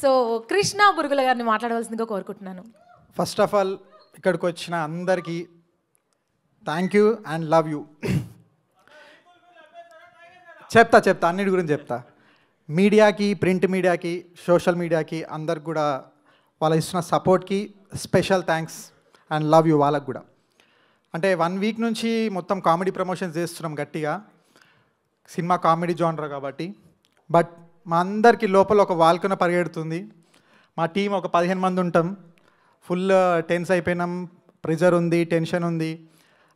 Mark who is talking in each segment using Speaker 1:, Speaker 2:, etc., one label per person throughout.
Speaker 1: So Krishna Burugula గారిని మాట్లాడవలసిందిగా కోరుకుంటున్నాను.
Speaker 2: ఫస్ట్ ఆఫ్ ఆల్ ఇక్కడికి వచ్చిన అందరికీ thank you and love you. చెప్తా అన్నిటి గురించి చెప్తా. మీడియాకి, ప్రింట్ మీడియాకి, సోషల్ మీడియాకి అందరికి కూడా వాళ్ళు ఇస్తున్న సపోర్ట్కి special thanks and love you వాళ్ళకు కూడా. అంటే 1 వీక్ నుంచి మొత్తం కామెడీ ప్రమోషన్స్ చేస్తున్నాం గట్టిగా, సినిమా కామెడీ జానర్ కాబట్టి. బట్ మా అందరికీ లోపల ఒక వాల్కన పరిగెడుతుంది. మా టీం ఒక 15 మంది ఉంటాం. ఫుల్ టెన్స్ అయిపోయినాం, ప్రెజర్ ఉంది, టెన్షన్ ఉంది.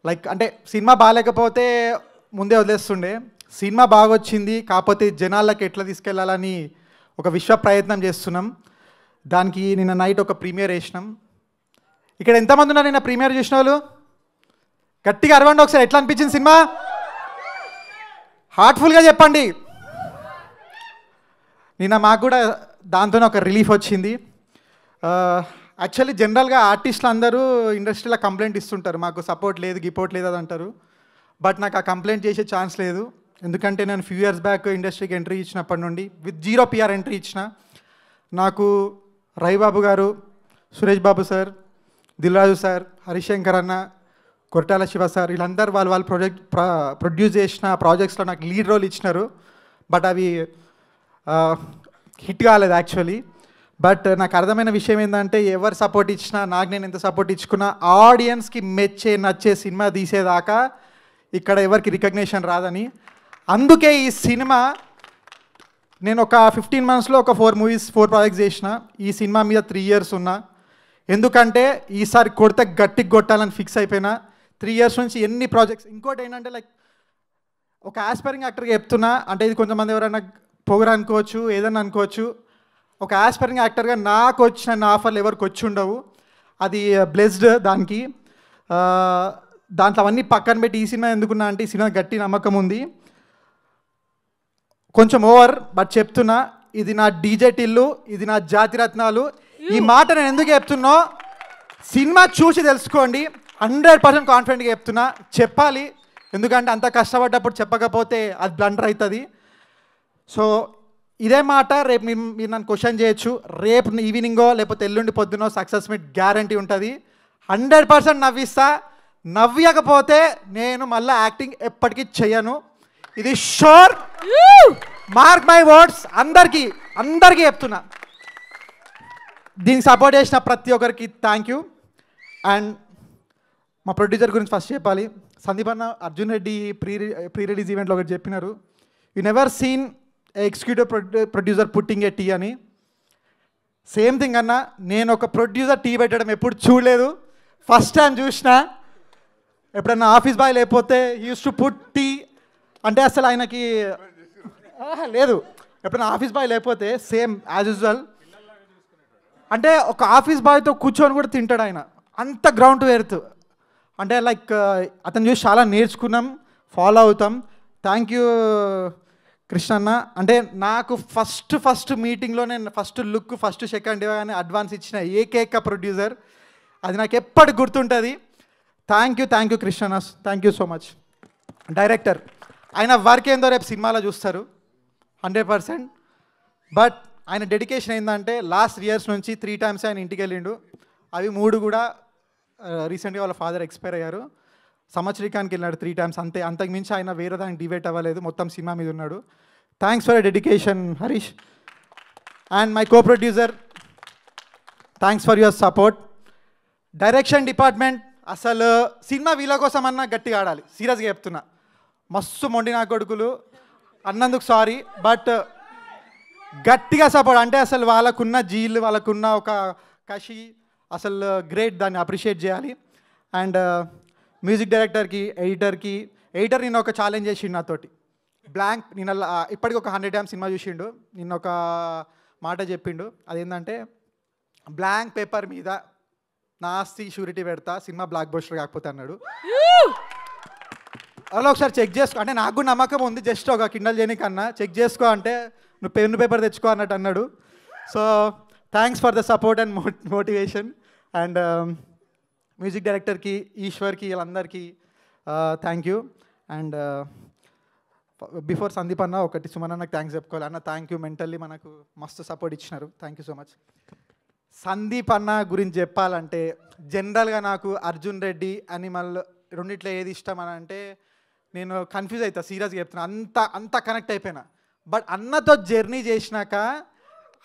Speaker 2: లైక్ అంటే సినిమా బాగాలేకపోతే ముందే వదిలేస్తుండే, సినిమా బాగా వచ్చింది కాకపోతే జనాలకి ఎట్లా తీసుకెళ్ళాలని ఒక విశ్వ ప్రయత్నం చేస్తున్నాం. దానికి నిన్న నైట్ ఒక ప్రీమియర్ వేసినాం. ఇక్కడ ఎంతమంది ఉన్నారు నిన్న ప్రీమియర్ చేసిన వాళ్ళు? గట్టిగా అరవండి ఒకసారి. ఎట్లా అనిపించింది సినిమా? హార్ట్ఫుల్గా చెప్పండి. నిన్న మాకు కూడా దాంతోనే ఒక రిలీఫ్ వచ్చింది. యాక్చువల్లీ జనరల్గా ఆర్టిస్టులు అందరూ ఇండస్ట్రీలో కంప్లైంట్ ఇస్తుంటారు, మాకు సపోర్ట్ లేదు, గిపోర్ట్ లేదు అది అంటారు. బట్ నాకు ఆ కంప్లైంట్ చేసే ఛాన్స్ లేదు. ఎందుకంటే నేను ఫ్యూ ఇయర్స్ బ్యాక్ ఇండస్ట్రీకి ఎంట్రీ ఇచ్చినప్పటి నుండి విత్ 0 PR ఎంట్రీ ఇచ్చిన. నాకు రవిబాబు గారు, సురేష్ బాబు సార్, దిల్రాజు సార్, హరిశంకర్ అన్న, కొట్టాల శివ సార్, వీళ్ళందరూ వాళ్ళు ప్రొడ్యూస్ చేసిన ప్రాజెక్ట్స్లో నాకు లీడ్ రోల్ ఇచ్చినారు. బట్ అవి హిట్ కాలేదు యాక్చువల్లీ. బట్ నాకు అర్థమైన విషయం ఏంటంటే ఎవరు సపోర్ట్ ఇచ్చినా, నాకు నేను ఎంత సపోర్ట్ ఇచ్చుకున్నా, ఆడియన్స్కి నచ్చే సినిమా తీసేదాకా ఇక్కడ ఎవరికి రికగ్నిషన్ రాదని. అందుకే ఈ సినిమా నేను ఒక 15 monthsలో ఒక 4 ప్రాజెక్ట్స్ చేసిన. ఈ సినిమా మీద 3 years ఉన్నా. ఎందుకంటే ఈసారి కొడితే గట్టికి కొట్టాలని ఫిక్స్ అయిపోయినా. 3 years నుంచి ఎన్ని ప్రాజెక్ట్స్. ఇంకోటి ఏంటంటే లైక్ ఒక ఆస్పైరింగ్ యాక్టర్గా చెప్తున్నా, అంటే ఇది కొంతమంది ఎవరైనా పొగరు అనుకోవచ్చు, ఏదన్నా అనుకోవచ్చు. ఒక ఆస్పైరింగ్ యాక్టర్గా నాకు వచ్చిన ఆఫర్లు ఎవరికి వచ్చి ఉండవు. అది బ్లెస్డ్ దానికి. దాంట్లో అవన్నీ పక్కన పెట్టి ఈ సినిమా ఎందుకున్నా అంటే ఈ సినిమా గట్టి నమ్మకం ఉంది. కొంచెం ఓవర్ బట్ చెప్తున్నా, ఇది నా డీజే టిల్లు, ఇది నా జాతిరత్నాలు. ఈ మాట నేను ఎందుకు చెప్తున్నా, సినిమా చూసి తెలుసుకోండి. 100% కాన్ఫిడెంట్గా చెప్తున్నా, చెప్పాలి. ఎందుకంటే అంత కష్టపడ్డప్పుడు చెప్పకపోతే అది బ్లండర్ అవుతుంది. సో ఇదే మాట రేపు మీరు నన్ను క్వశ్చన్ చేయొచ్చు. రేపు ఈవినింగో లేకపోతే ఎల్లుండి పొద్దునో సక్సెస్ మీట్ గ్యారంటీ ఉంటుంది. 100% నవ్విస్తా. నవ్వకపోతే నేను మళ్ళీ యాక్టింగ్ ఎప్పటికీ చెయ్యను. ఇది షూర్, మార్క్ మై వర్డ్స్. అందరికీ చెప్తున్నా. దీనికి సపోర్ట్ చేసిన ప్రతి ఒక్కరికి థ్యాంక్ యూ. అండ్ మా ప్రొడ్యూసర్ గురించి ఫస్ట్ చెప్పాలి. సందీప్ అన్న అర్జున్ రెడ్డి ప్రీ రిలీజ్ ఈవెంట్లో ఒకటి చెప్పినారు, you never seen executive producer putting a tea అని. సేమ్ థింగ్ అన్న, నేను ఒక ప్రొడ్యూసర్ టీ పెట్టడం ఎప్పుడు చూడలేదు, ఫస్ట్ టైం చూసిన. ఎప్పుడన్నా ఆఫీస్ బాయ్ లేకపోతే యూస్ టు పుట్ టీ అంటే అసలు ఆయనకి లేదు. ఎప్పుడైనా ఆఫీస్ బాయ్ లేకపోతే సేమ్ యాజ్ యూజువల్ అంటే ఒక ఆఫీస్ బాయ్తో కూర్చొని కూడా తింటాడు ఆయన, అంత గ్రౌండ్ టు ఎర్త్. అంటే లైక్ అతను చూసి చాలా నేర్చుకున్నాం, ఫాలో అవుతాం. థ్యాంక్ యూ కృష్ణన్న. అంటే నాకు ఫస్ట్ మీటింగ్లో నేను ఫస్ట్ లుక్, ఫస్ట్ సెకండ్ అని అడ్వాన్స్ ఇచ్చిన ఏకైక ప్రొడ్యూసర్. అది నాకు ఎప్పటికి గుర్తుంటుంది. థ్యాంక్ యూ కృష్ణన్న, thank you so much. Director, ఆయన వర్క్ ఏందో రేపు సినిమాలో చూస్తారు 100%. బట్ ఆయన డెడికేషన్ ఏంటంటే లాస్ట్ 3 years నుంచి 3 times ఆయన ఇంటికి వెళ్ళిండు. అవి 3 కూడా రీసెంట్గా వాళ్ళ ఫాదర్ ఎక్స్పైర్ అయ్యారు. సంవత్సరికానికి వెళ్ళినాడు 3 times అంతే. అంతకుమించి ఆయన వేరే దానికి డివేట్ అవ్వలేదు, మొత్తం సినిమా మీద ఉన్నాడు. Thanks for dedication Harish. And my co producer, thanks for your support. Direction department, అసలు సినిమా వీళ్ళ కోసం అన్నా గట్టిగా ఆడాలి, సీరియస్గా చెప్తున్నా. మస్తు మొండి నా కొడుకులు అన్నందుకు సారీ, బట్ గట్టిగా సపోర్ట్. అంటే అసలు వాళ్ళకున్న జీల్, వాళ్ళకున్న ఒక కషి అసలు గ్రేట్, దాన్ని అప్రిషియేట్ చేయాలి. అండ్ మ్యూజిక్ డైరెక్టర్కి, ఎడిటర్ నిన్న ఒక ఛాలెంజ్ చేసిండు నాతోటి. బ్లాంక్ నిన్న ఇప్పటికి ఒక 100 times సినిమా చూసిండు. నిన్న ఒక మాట చెప్పిండు, అదేంటంటే బ్లాంక్ పేపర్ మీద నా ఆస్తి షూరిటీ పెడతా, సినిమా బ్లాక్ బస్టర్ కాకపోతే అన్నాడు. అలా ఒకసారి చెక్ చేసుకో అంటే నాకు కూడా నమ్మకం ఉంది, జస్ట్ ఒక కిండల్ చేయనికన్నా చెక్ చేసుకో అంటే నువ్వు పెన్ను పేపర్ తెచ్చుకో అన్నట్టు అన్నాడు. So thanks for the support and motivation. And music డైరెక్టర్కి, ఈశ్వర్కి, వీళ్ళందరికీ thank you. And before Sandeep అన్న ఒకటి సుమన్ అన్నకు థ్యాంక్స్ చెప్పుకోవాలి. అన్న థ్యాంక్ యూ, మెంటల్లీ మనకు మస్తు సపోర్ట్ ఇచ్చినారు, thank you so much. Sandeep అన్న గురించి చెప్పాలంటే జనరల్గా నాకు అర్జున్ రెడ్డి అనిమల్ రెండిట్లో ఏది ఇష్టం అని అంటే నేను కన్ఫ్యూజ్ అవుతా, సీరియస్గా చెప్తున్నా, అంత కనెక్ట్ అయిపోయినా. బట్ అన్నతో జర్నీ చేసినాక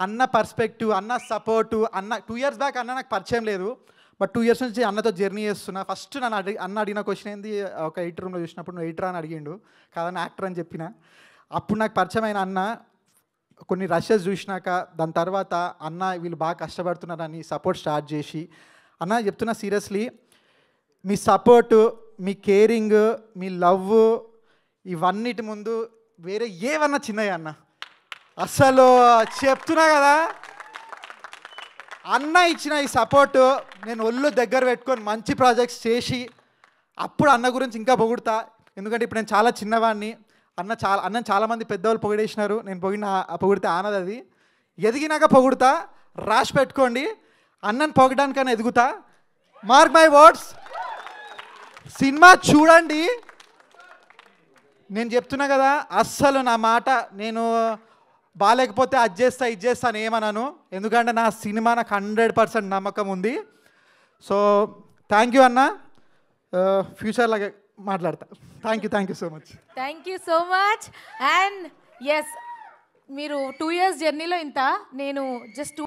Speaker 2: అన్న పర్స్పెక్టివ్, అన్న సపోర్టు, అన్న 2 years బ్యాక్ అన్న నాకు పరిచయం లేదు, బట్ 2 years నుంచి అన్నతో జర్నీ చేస్తున్నా. ఫస్ట్ నన్ను అన్న అడిగిన క్వశ్చన్ ఏంది, ఒక ఎడిటర్ రూమ్లో చూసినప్పుడు నువ్వు ఎడిటర్ అని అడిగిండు, కాదని యాక్టర్ అని చెప్పిన. అప్పుడు నాకు పరిచయమైన అన్న కొన్ని రషెస్ చూసినాక దాని తర్వాత అన్న వీళ్ళు బాగా కష్టపడుతున్నారని సపోర్ట్ స్టార్ట్ చేసి, అన్న చెప్తున్నా సీరియస్లీ, మీ సపోర్టు, మీ కేరింగ్, మీ లవ్ ఇవన్నిటి ముందు వేరే ఏవన్నా చిన్నవి అన్న. అసలు చెప్తున్నా కదా, అన్న ఇచ్చిన ఈ సపోర్టు నేను ఒళ్ళు దగ్గర పెట్టుకొని మంచి ప్రాజెక్ట్స్ చేసి అప్పుడు అన్న గురించి ఇంకా పొగుడుతా. ఎందుకంటే ఇప్పుడు నేను చాలా చిన్నవాడిని, అన్న చాలామంది పెద్దవాళ్ళు పొగిడేసినారు, నేను పొగిడితే ఆనది అది. ఎదిగినాక పొగుడుతా, రాసి పెట్టుకోండి. అన్నను పొగడానికన్నా ఎదుగుతా, మార్క్ మై వర్డ్స్. సినిమా చూడండి, నేను చెప్తున్నా కదా, అస్సలు నా మాట నేను బాగాలేకపోతే అది చేస్తా ఇది చేస్తాను ఏమన్నాను, ఎందుకంటే నా సినిమా నాకు 100% నమ్మకం ఉంది. సో థ్యాంక్ యూ అన్న, ఫ్యూచర్లాగా మాట్లాడతా. Thank you so much.
Speaker 1: Thank you so much. And yes, మీరు 2 years జర్నీలో ఇంత, నేను జస్ట్